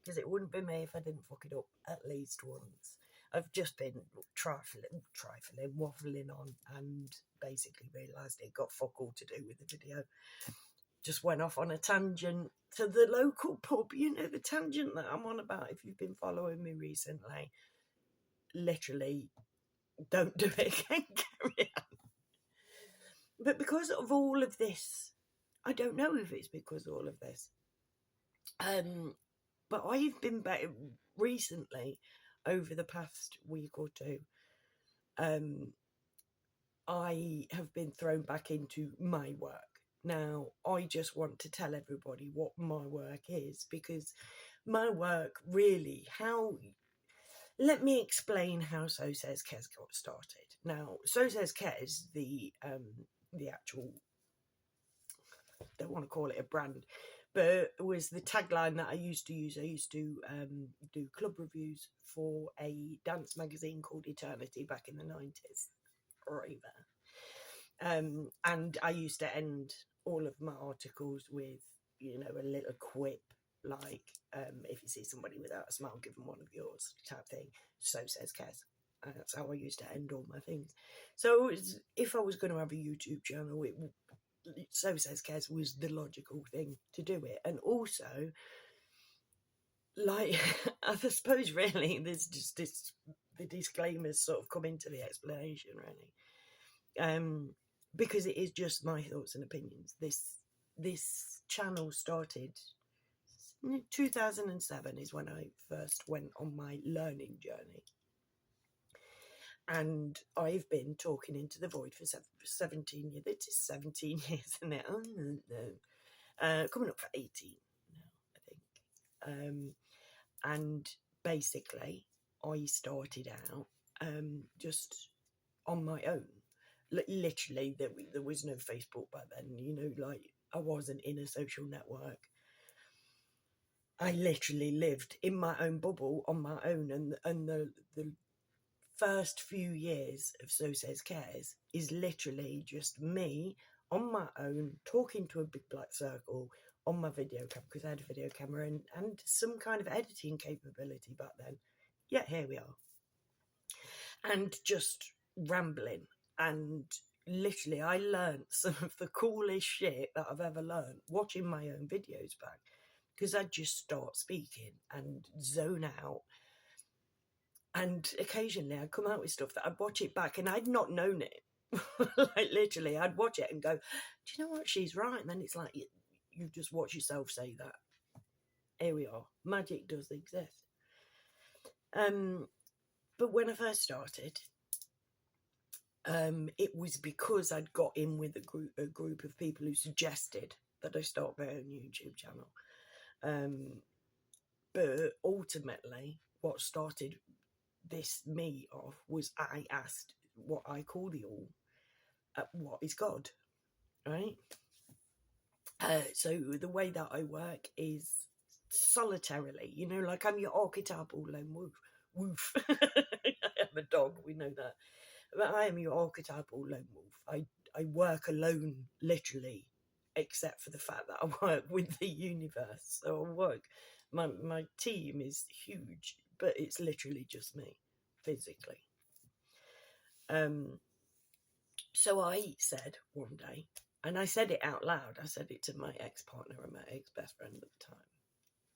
because it wouldn't be me if I didn't fuck it up at least once. I've just been trifling, waffling on, and basically realised it got fuck all to do with the video. Just went off on a tangent to the local pub, you know, the tangent that I'm on about if you've been following me recently. Literally, don't do it again, carry on. But because of all of this, I don't know if it's because of all of this, but I've been back recently, over the past week or two, I have been thrown back into my work. Now, I just want to tell everybody what my work is, because my work really, let me explain how So Says Kez got started. Now, So Says Kez, the actual, don't want to call it a brand, but it was the tagline that I used to use. I used to do club reviews for a dance magazine called Eternity back in the 90s, right there. And I used to end all of my articles with, you know, a little quip, like, if you see somebody without a smile, give them one of yours, type thing. So Says Kez. That's how I used to end all my things. So if I was going to have a YouTube channel, So Says Kez was the logical thing to do it. And also, like, I suppose really there's just the disclaimers sort of come into the explanation, really. Because it is just my thoughts and opinions. This channel started 2007 is when I first went on my learning journey. And I've been talking into the void for 17 years. It is 17 years now. Coming up for 18 now, I think. And basically, I started out just on my own. Literally, there was no Facebook back then. You know, like, I wasn't in a social network. I literally lived in my own bubble on my own, and the first few years of So Says Kez is literally just me on my own talking to a big black circle on my video camera, because I had a video camera and some kind of editing capability back then. Yeah, here we are. And just rambling, and literally I learned some of the coolest shit that I've ever learned watching my own videos back, because I'd just start speaking and zone out. And occasionally I'd come out with stuff that I'd watch it back and I'd not known it. Like, literally, I'd watch it and go, do you know what? She's right. And then it's like, you just watch yourself say that. Here we are. Magic does exist. But when I first started, it was because I'd got in with a group of people who suggested that I start my own YouTube channel. But ultimately, what started this me off was I asked what I call the all, what is God, right? So the way that I work is solitarily, you know, like I'm your archetypal lone wolf. I am a dog, we know that, but I am your archetypal lone wolf. I work alone, literally, except for the fact that I work with the universe. So I work, my team is huge, but it's literally just me, physically. So I said one day, and I said it out loud, I said it to my ex-partner and my ex-best friend at the time,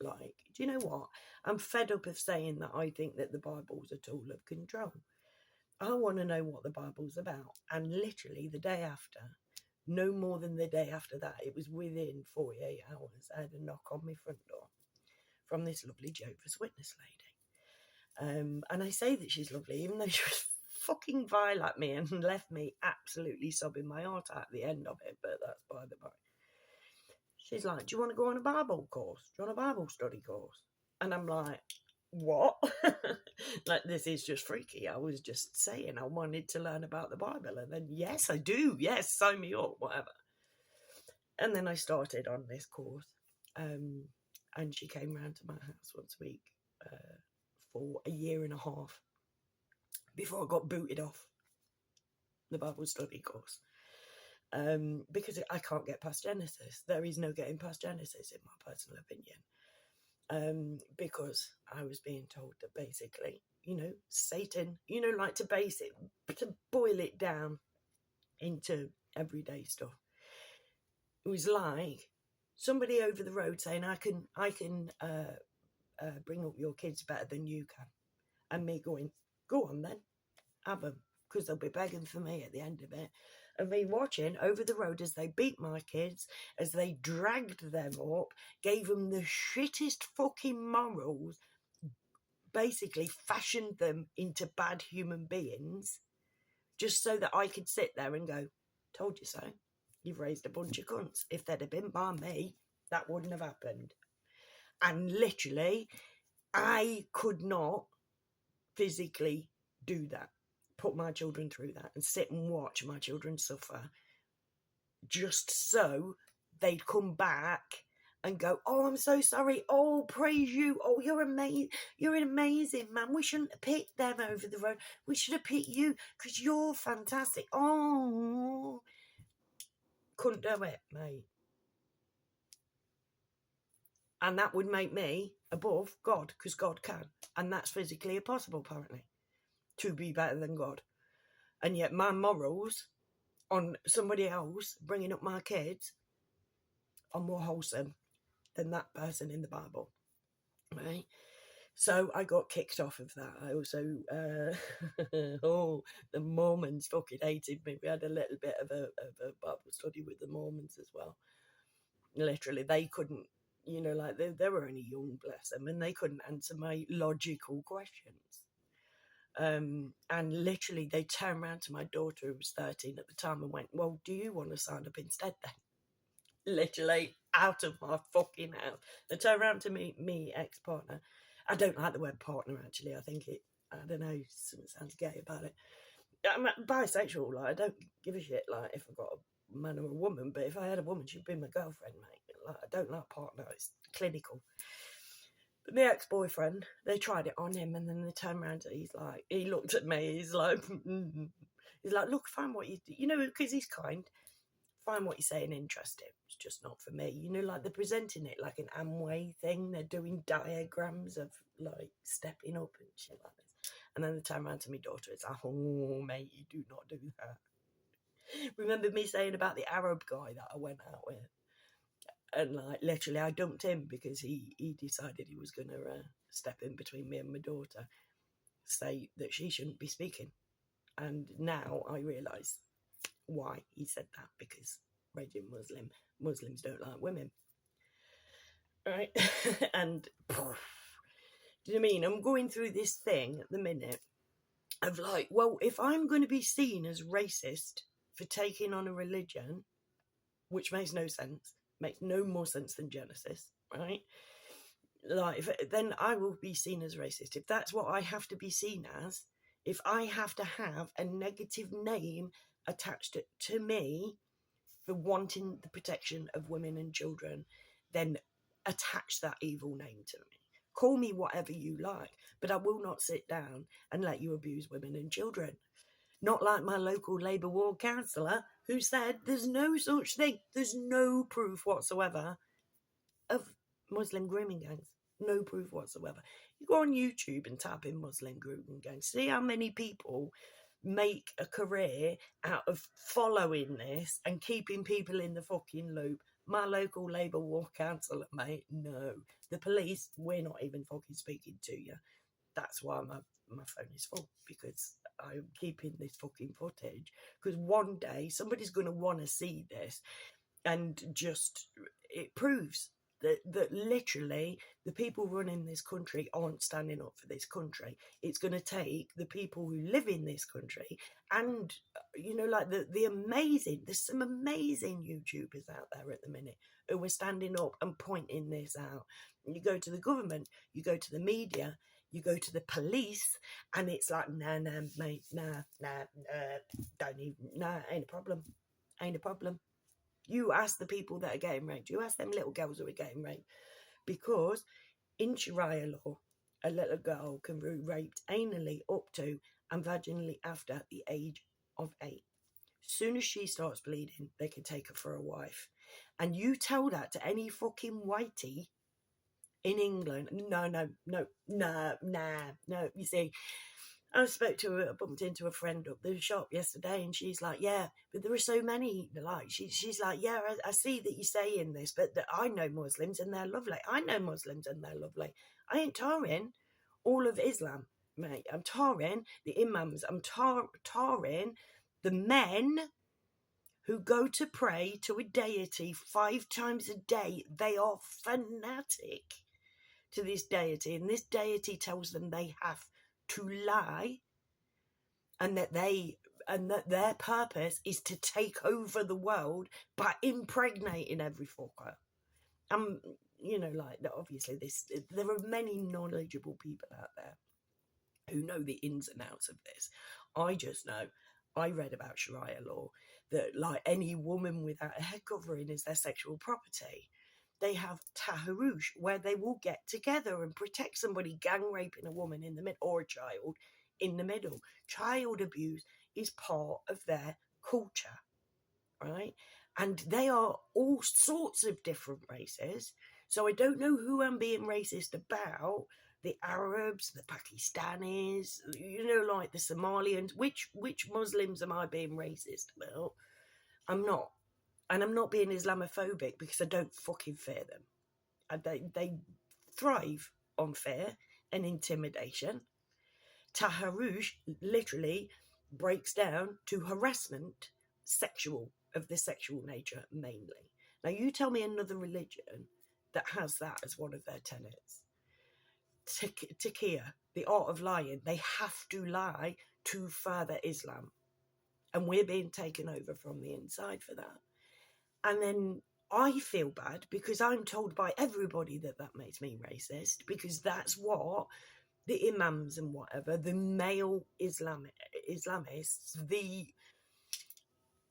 like, do you know what? I'm fed up of saying that I think that the Bible's a tool of control. I want to know what the Bible's about. And literally the day after, no more than the day after that, it was within 48 hours, I had a knock on my front door from this lovely Jehovah's Witness lady. And I say that she's lovely, even though she was fucking vile at me and left me absolutely sobbing my heart out at the end of it, but that's by the by. She's like, do you want to go on a Bible course? Do you want a Bible study course? And I'm like, what? Like, this is just freaky. I was just saying I wanted to learn about the Bible, and then, yes, I do. Yes, sign me up, whatever. And then I started on this course, and she came round to my house once a week for a year and a half before I got booted off the Bible study course, because I can't get past Genesis. There is no getting past Genesis, in my personal opinion. because I was being told that basically, Satan, like to boil it down into everyday stuff. It was like somebody over the road saying, I can bring up your kids better than you can. And me going, go on then, have them, because they'll be begging for me at the end of it. And me watching over the road as they beat my kids, as they dragged them up, gave them the shittest fucking morals, basically fashioned them into bad human beings, just so that I could sit there and go, told you so. You've raised a bunch of cunts. If they'd have been by me, that wouldn't have happened. And literally, I could not physically do that, put my children through that and sit and watch my children suffer, just so they'd come back and go, oh, I'm so sorry. Oh, praise you. Oh, you're amazing. You're an amazing man. We shouldn't have picked them over the road. We should have picked you because you're fantastic. Oh, couldn't do it, mate. And that would make me above God, because God can. And that's physically impossible, apparently, to be better than God. And yet my morals on somebody else bringing up my kids are more wholesome than that person in the Bible, right? So I got kicked off of that. I also, the Mormons fucking hated me. We had a little bit of a Bible study with the Mormons as well. Literally, they couldn't, like they were only young, bless them, and they couldn't answer my logical questions. And literally, they turned around to my daughter, who was 13 at the time, and went, well, do you want to sign up instead then? Literally, out of my fucking house. They turned around to me ex-partner. I don't like the word partner, actually. I think I don't know, something sounds gay about it. I'm bisexual, like, I don't give a shit, like, if I've got a man or a woman, but if I had a woman, she'd be my girlfriend, mate. Like, I don't like partner, it's clinical. But my ex-boyfriend, they tried it on him, and then they turned around and he looked at me, he's like, look, find what because he's kind, find what you're saying interesting. It's just not for me. Like they're presenting it like an Amway thing. They're doing diagrams of like stepping up and shit like this. And then they turn around to my daughter, it's like, oh, mate, you do not do that. Remember me saying about the Arab guy that I went out with? And like literally I dumped him because he decided he was going to step in between me and my daughter, say that she shouldn't be speaking. And now I realise why he said that, because raging Muslims don't like women, right? And do you know what I mean? I'm going through this thing at the minute of like, well, if I'm going to be seen as racist for taking on a religion, which makes no sense, makes no more sense than Genesis, right? Like, then I will be seen as racist. If that's what I have to be seen as, if I have to have a negative name attached to me for wanting the protection of women and children, then attach that evil name to me. Call me whatever you like, but I will not sit down and let you abuse women and children. Not like my local Labour ward councillor, who said there's no such thing. There's no proof whatsoever of Muslim grooming gangs. No proof whatsoever. You go on YouTube and type in Muslim grooming gangs. See how many people make a career out of following this and keeping people in the fucking loop. My local Labour ward councillor, mate, no. The police, we're not even fucking speaking to you. That's why my phone is full, because I'm keeping this fucking footage. Because one day somebody's going to want to see this, and just it proves that literally the people running this country aren't standing up for this country. It's going to take the people who live in this country and, like the amazing, there's some amazing YouTubers out there at the minute who are standing up and pointing this out. You go to the government, you go to the media, you go to the police, and it's like, nah, mate, don't even, ain't a problem. Ain't a problem. You ask the people that are getting raped. You ask them little girls who are getting raped. Because in Sharia law, a little girl can be raped anally up to and vaginally after the age of 8. As soon as she starts bleeding, they can take her for a wife. And you tell that to any fucking whitey, in England. No. You see, I bumped into a friend up the shop yesterday, and she's like, yeah, but there are so many, like, she's like, yeah, I see that you're saying this, but I know Muslims and they're lovely. I know Muslims and they're lovely. I ain't tarring all of Islam, mate. I'm tarring the imams. I'm tarring the men who go to pray to a deity 5 times a day. They are fanatic to this deity, and this deity tells them they have to lie, and that their purpose is to take over the world by impregnating every fucker. Like, obviously there are many knowledgeable people out there who know the ins and outs of this. I just know, I read about Sharia law, that like any woman without a head covering is their sexual property. They have taharush, where they will get together and protect somebody gang raping a woman in the middle, or a child in the middle. Child abuse is part of their culture, right? And they are all sorts of different races. So I don't know who I'm being racist about. The Arabs, the Pakistanis, like the Somalians. Which Muslims am I being racist about? I'm not. And I'm not being Islamophobic, because I don't fucking fear them. They thrive on fear and intimidation. Taharush literally breaks down to harassment, of the sexual nature mainly. Now you tell me another religion that has that as one of their tenets. Taqiyya, the art of lying. They have to lie to further Islam. And we're being taken over from the inside for that. And then I feel bad because I'm told by everybody that makes me racist, because that's what the imams and whatever, the male Islamists,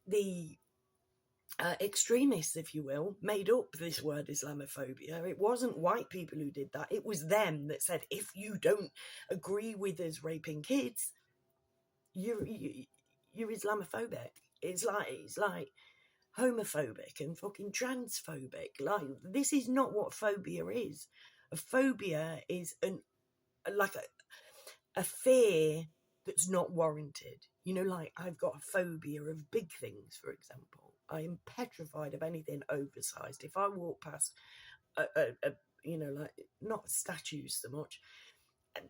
the extremists, if you will, made up this word Islamophobia. It wasn't white people who did that. It was them that said, if you don't agree with us raping kids, you're Islamophobic. It's like homophobic and fucking transphobic. Like, this is not what phobia is. A phobia is a fear that's not warranted. Like, I've got a phobia of big things, for example. I am petrified of anything oversized. If I walk past like, not statues so much,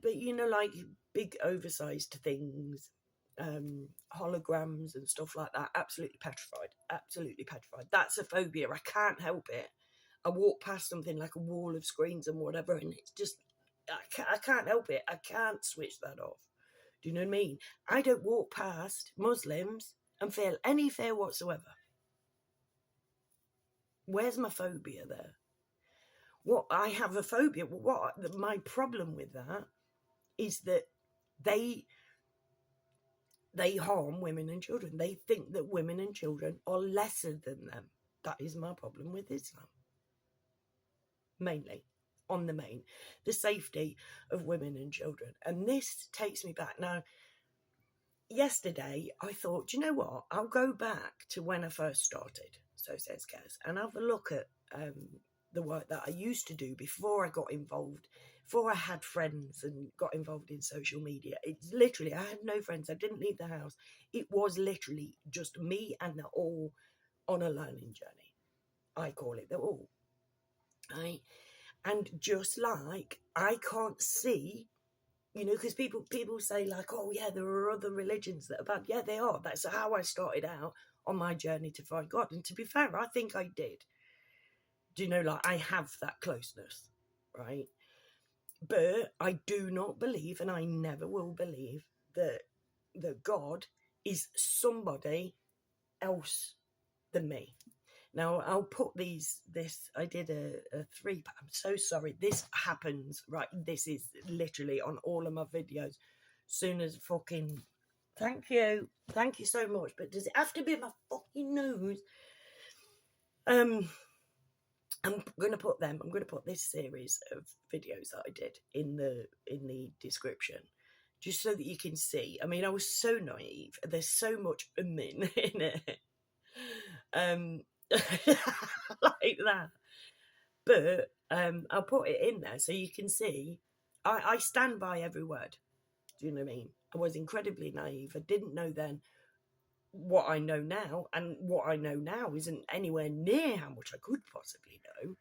but like big oversized things, holograms and stuff like that, absolutely petrified. That's a phobia. I can't help it. I walk past something like a wall of screens and whatever, and it's just, I can't help it. I can't switch that off. Do you know what I mean? I don't walk past Muslims and feel any fear whatsoever. Where's my phobia there? What I have a phobia. My problem with that is that they harm women and children. They think that women and children are lesser than them. That is my problem with Islam. Mainly, on the safety of women and children. And this takes me back. Now, yesterday, I thought, do you know what? I'll go back to when I first started, So Says Kez, and have a look at the work that I used to do before I got involved, before I had friends and got involved in social media. It's literally, I had no friends. I didn't leave the house. It was literally just me and the all on a learning journey. I call it the all. Right? And just like, I can't see, because people say like, oh yeah, there are other religions that are bad. Yeah, they are. That's how I started out on my journey to find God. And to be fair, I think I did. Do you know, like, I have that closeness, right? But I do not believe, and I never will believe, that God is somebody else than me. Now, I'll put I did a 3, I'm so sorry. This happens, right? This is literally on all of my videos. Soon as fucking, thank you so much. But does it have to be my fucking nose? I'm going to put this series of videos that I did in the description, just so that you can see. I mean, I was so naive. There's so much admin in it. Like that. But I'll put it in there so you can see I stand by every word. Do you know what I mean? I was incredibly naive. I didn't know then what I know now, and what I know now isn't anywhere near how much I could possibly know.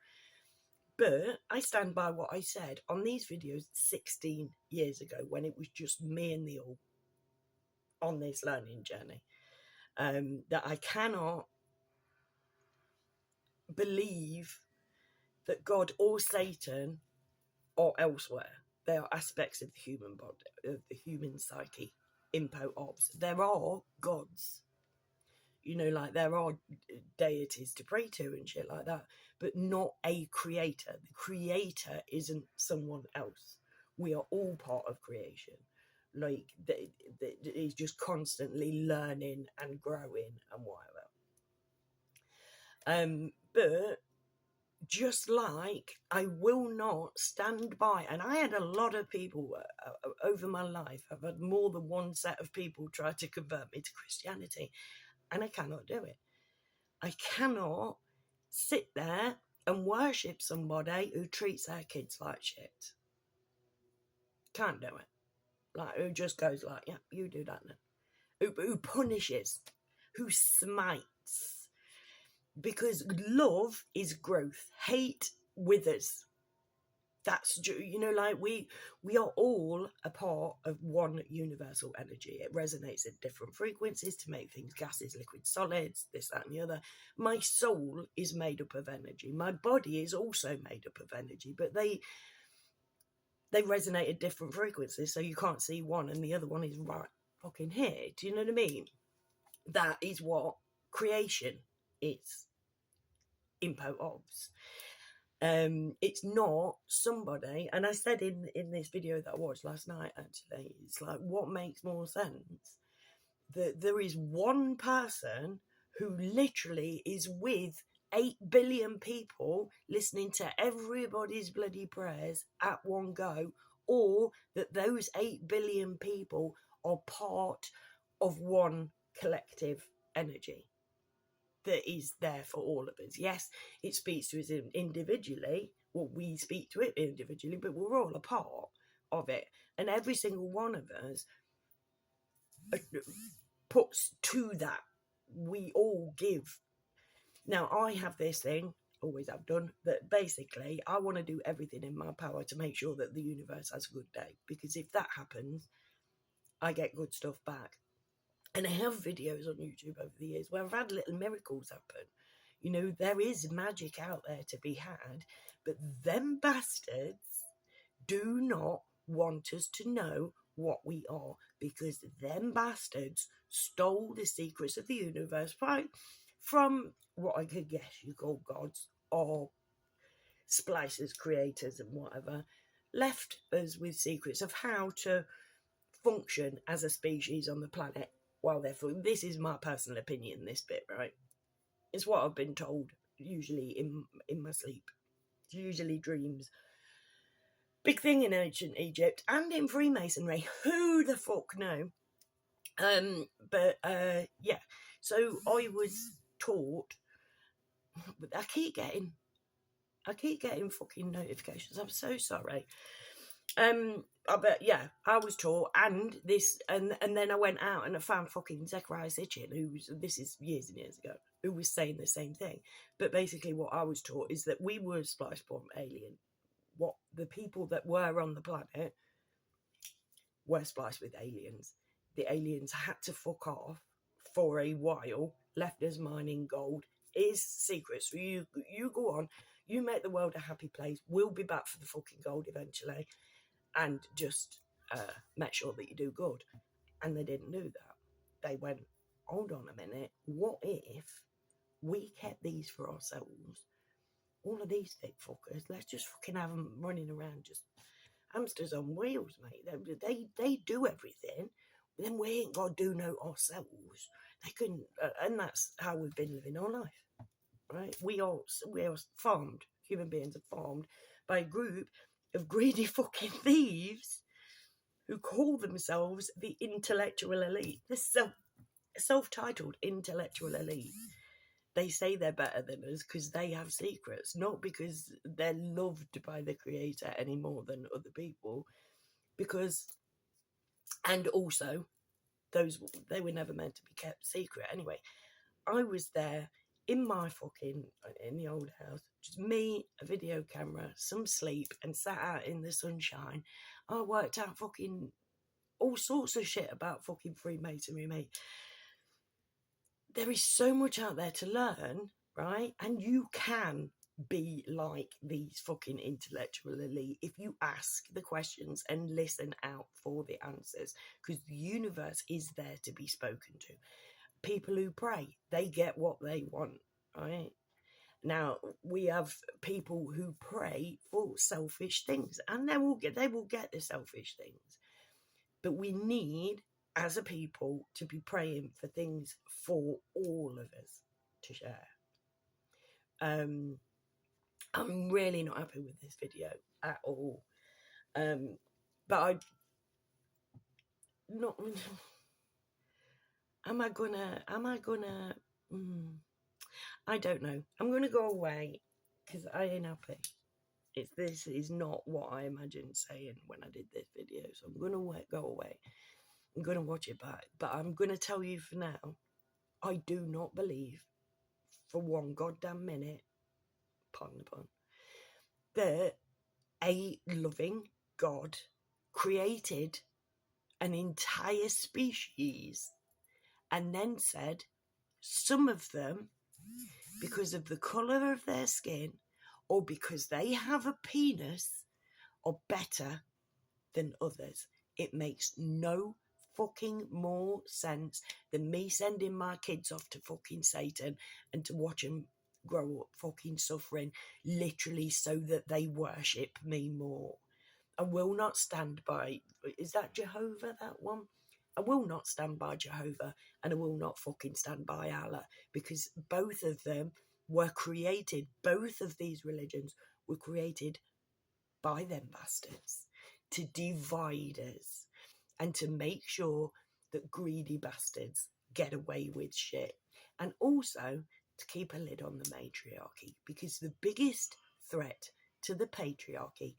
But I stand by what I said on these videos 16 years ago when it was just me and the all on this learning journey. That I cannot believe that God or Satan or elsewhere, they are aspects of the human body, of the human psyche, impo obs. There are gods, you know, like there are deities to pray to and shit like that, but not a creator. The creator isn't someone else. We are all part of creation. Like, he's just constantly learning and growing and whatever. But just like I will not stand by, and I had a lot of people over my life, I've had more than one set of people try to convert me to Christianity, and I cannot do it. I cannot sit there and worship somebody who treats their kids like shit. Can't do it. Like, who just goes like, yeah, you do that then. Who punishes, who smites. Because love is growth. Hate withers. That's, you know, like we are all a part of one universal energy. It resonates at different frequencies to make things gases, liquids, solids, this, that, and the other. My soul is made up of energy. My body is also made up of energy, but they resonate at different frequencies, so you can't see one and the other one is right fucking here. Do you know what I mean? That is what creation is. Impo obs. It's not somebody, and I said in this video that I watched last night, actually, it's like, what makes more sense? That there is one person who literally is with 8 billion people listening to everybody's bloody prayers at one go, or that those 8 billion people are part of one collective energy that is there for all of us. Yes, it speaks to us individually. Well, we speak to it individually, but we're all a part of it. And every single one of us puts to that. We all give. Now, I have this thing, always have done, that basically I want to do everything in my power to make sure that the universe has a good day. Because if that happens, I get good stuff back. And I have videos on YouTube over the years where I've had little miracles happen. You know, there is magic out there to be had, but them bastards do not want us to know what we are, because them bastards stole the secrets of the universe from what I could guess you call gods or splicers, creators and whatever, left us with secrets of how to function as a species on the planet. Well, therefore, this is my personal opinion, this bit, right? It's what I've been told, usually in my sleep. It's usually dreams. Big thing in ancient Egypt and in Freemasonry. Who the fuck know? Yeah. So I was taught, I keep getting fucking notifications. I'm so sorry. But yeah, I was taught, and then I went out and I found fucking Zechariah Sitchin, this is years and years ago, who was saying the same thing. But basically what I was taught is that we were spliced from alien. What the people that were on the planet were spliced with aliens. The aliens had to fuck off for a while, left us mining gold. Is secrets. So you go on, you make the world a happy place. We'll be back for the fucking gold eventually. And just make sure that you do good. And they didn't do that. They went, hold on a minute, what if we kept these for ourselves? All of these thick fuckers, let's just fucking have them running around, just hamsters on wheels, mate. They do everything, but then we ain't got to do no ourselves. They couldn't, and that's how we've been living our life, right? We are farmed. Human beings are farmed by a group of greedy fucking thieves who call themselves the intellectual elite. The self-titled intellectual elite. They say they're better than us because they have secrets, not because they're loved by the creator any more than other people. Because, and also, they were never meant to be kept secret anyway. I was there in the old house, just me, a video camera, some sleep, and sat out in the sunshine. I worked out fucking all sorts of shit about fucking Freemasonry, mate. There is so much out there to learn, right? And you can be like these fucking intellectual elite if you ask the questions and listen out for the answers, because the universe is there to be spoken to. People who pray, they get what they want, right? Now, we have people who pray for selfish things, and they will get the selfish things. But we need, as a people, to be praying for things for all of us to share. I'm really not happy with this video at all. But I not. Am I gonna? I don't know. I'm gonna go away because I ain't happy. This is not what I imagined saying when I did this video. So I'm gonna go away. I'm gonna watch it back. But I'm gonna tell you for now, I do not believe for one goddamn minute, pardon the pun, that a loving God created an entire species and then said some of them, because of the colour of their skin or because they have a penis, are better than others. It makes no fucking more sense than me sending my kids off to fucking Satan and to watch them grow up fucking suffering, literally so that they worship me more. I will not stand by, is that Jehovah, that one? I will not stand by Jehovah, and I will not fucking stand by Allah, because both of them were created, both of these religions were created by them bastards to divide us and to make sure that greedy bastards get away with shit, and also to keep a lid on the matriarchy, because the biggest threat to the patriarchy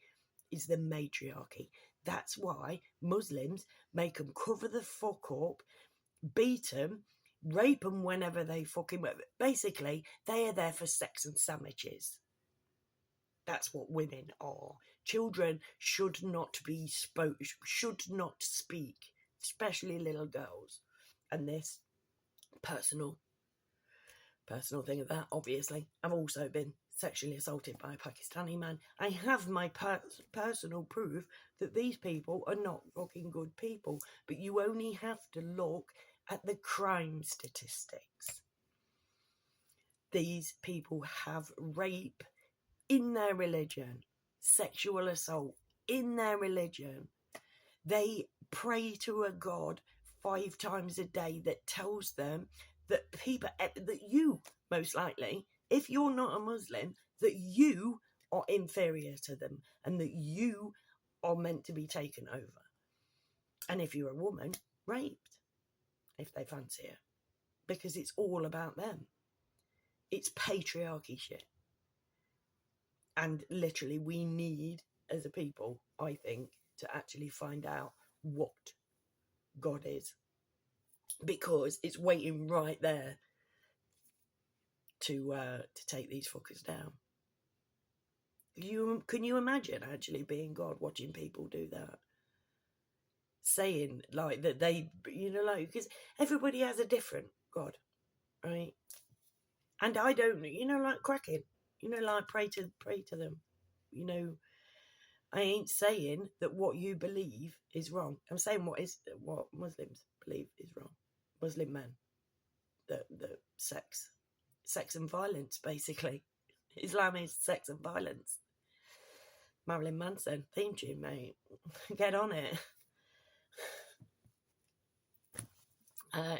is the matriarchy. That's why Muslims make them cover the fuck up, beat them, rape them whenever they fucking... Basically, they are there for sex and sandwiches. That's what women are. Children should not speak, especially little girls. And this personal thing of that, obviously. I've also been sexually assaulted by a Pakistani man. I have my personal proof that these people are not fucking good people. But you only have to look at the crime statistics. These people have rape in their religion, sexual assault in their religion. They pray to a God 5 times a day that tells them that that you, most likely, if you're not a Muslim, that you are inferior to them and that you are meant to be taken over. And if you're a woman, raped, if they fancy it, because it's all about them. It's patriarchy shit. And literally, we need, as a people, I think, to actually find out what God is, because it's waiting right there to take ththese fuckers down. Can you imagine actually being God, watching people do that? Saying like that they, like, because everybody has a different God, right? And I don't, like cracking, like pray to them, I ain't saying that what you believe is wrong. I'm saying what Muslims believe is wrong. Muslim men, the sex and violence, basically. Islam is sex and violence. Marilyn Manson theme tune, mate. Get on it.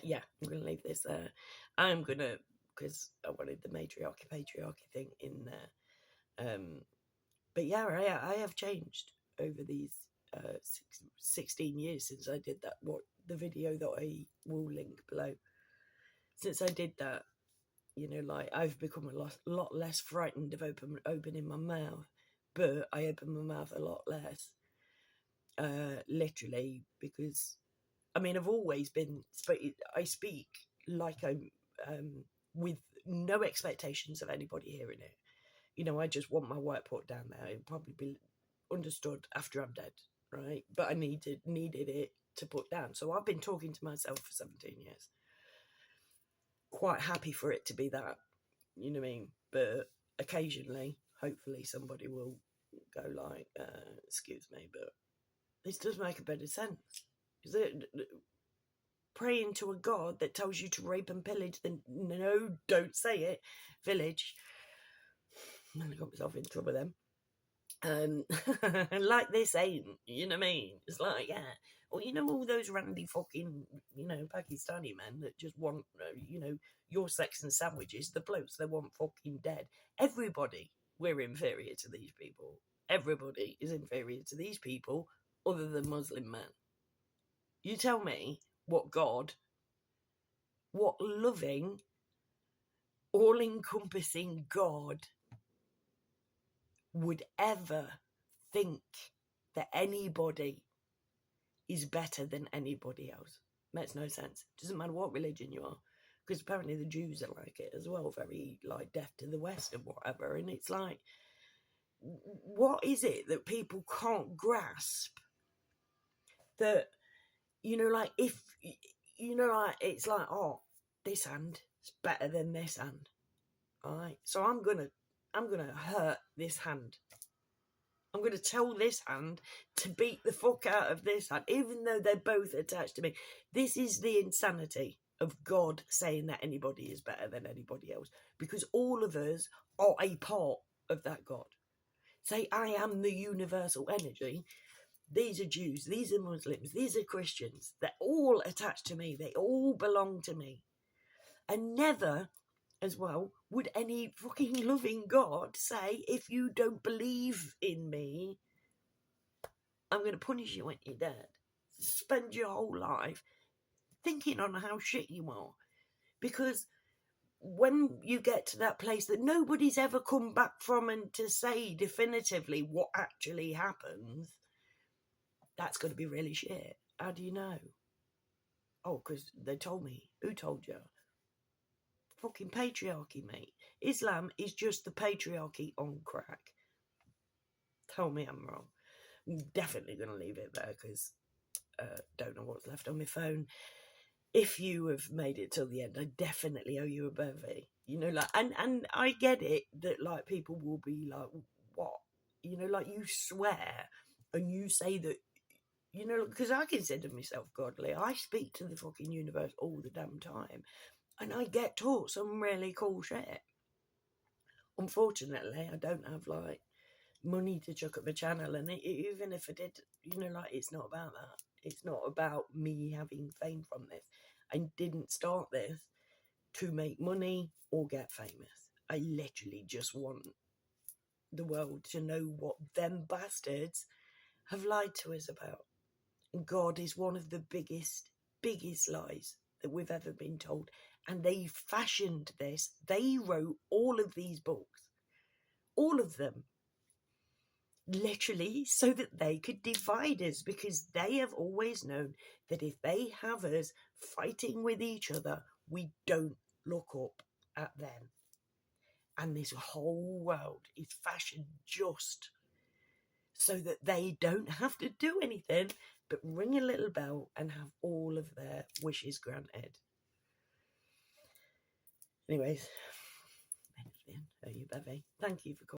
Yeah, I'm gonna leave this there. I'm gonna, because I wanted the patriarchy thing in there. But yeah, I have changed over these 16 years since I did that. The video that I will link below. Since I did that, You know, like I've become a lot less frightened of opening my mouth, but I open my mouth a lot less, literally, because I mean I've always been. I speak like I'm with no expectations of anybody hearing it. You know, I just want my work put down there. It'll probably be understood after I'm dead, right? But I needed it to put down. So I've been talking to myself for 17 years. Quite happy for it to be that, you know what I mean? But occasionally, hopefully, somebody will go like, "Excuse me, but this does make a better sense." Is it praying to a god that tells you to rape and pillage the no, don't say it village? I got myself in trouble then. Like this ain't, you know what I mean? It's like, yeah. Well, you know, all those randy fucking, you know, Pakistani men that just want, you know, your sex and sandwiches, the blokes they want fucking dead. Everybody, we're inferior to these people. Everybody is inferior to these people other than Muslim men. You tell me what God, what loving, all-encompassing God would ever think that anybody is better than anybody else. Makes no sense. Doesn't matter what religion you are, because apparently the Jews are like it as well, very like deaf to the West and whatever. And it's like, what is it that people can't grasp? That, you know, like if you know, like it's like, oh, this hand is better than this hand. All right, so I'm gonna hurt this hand. I'm going to tell this hand to beat the fuck out of this hand, even though they're both attached to me. This is the insanity of God saying that anybody is better than anybody else, because all of us are a part of that God. Say, I am the universal energy. These are Jews, these are Muslims, these are Christians. They're all attached to me. They all belong to me. And never, as well, would any fucking loving God say, if you don't believe in me, I'm going to punish you when you're dead. Spend your whole life thinking on how shit you are. Because when you get to that place that nobody's ever come back from and to say definitively what actually happens, that's going to be really shit. How do you know? Oh, because they told me. Who told you? Fucking patriarchy, mate. Islam is just the patriarchy on crack. Tell me I'm wrong. I'm definitely going to leave it there because don't know what's left on my phone. If you have made it till the end, I definitely owe you a bevy. You know, like, and I get it that like people will be like, what? You know, like you swear and you say that, you know, because I consider myself godly. I speak to the fucking universe all the damn time, and I get taught some really cool shit. Unfortunately, I don't have like money to chuck at the channel, and even if I did, you know, like it's not about that. It's not about me having fame from this. I didn't start this to make money or get famous. I literally just want the world to know what them bastards have lied to us about. And God is one of the biggest lies that we've ever been told. And they fashioned this. They wrote all of these books, all of them, literally so that they could divide us, because they have always known that if they have us fighting with each other, we don't look up at them. And this whole world is fashioned just so that they don't have to do anything but ring a little bell and have all of their wishes granted. Anyways, thank you for calling.